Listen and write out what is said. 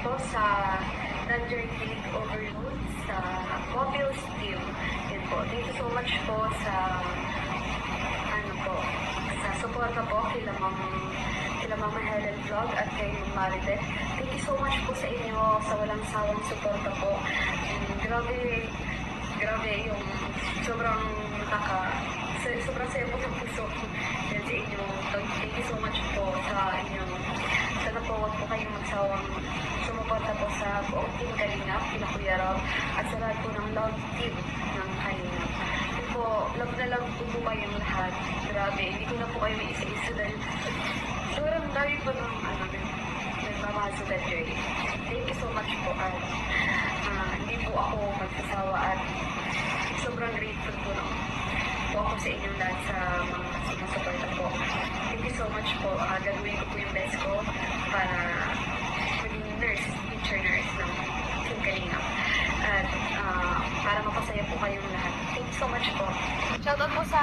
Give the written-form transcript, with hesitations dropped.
po sa Ranger Click Overload sa Mobiles Team. Yun po. Thank you so much po sa sa suporta po kila Mama Helen Vlog at kay Maribeth. Thank you so much po sa inyo sa walang sawang suporta po. Grabe yung sobrang saya po ng puso yan sa inyo. Thank you so much po sa inyong sana po wag po kayong magsawang sumuporta po sa buong team Kalingap, kina Kuya Rob, at sa lahat po ng love team ng Kalingap. Yun po, love na lang po kayong lahat. Grabe, hindi ko na po kayo isa-isa dahil sobrang dami po ng nagmamahal sa that journey. Thank you so much po at hindi po ako magsasawa at sobrang grateful po ako sa inyong lahat sa mga sumusuporta po. Thank you so much po. Gagawin ko po yung best ko para maging future nurse ng Team Kalingap. At para mapasaya po kayong lahat. Thank you so much po. Shoutout po sa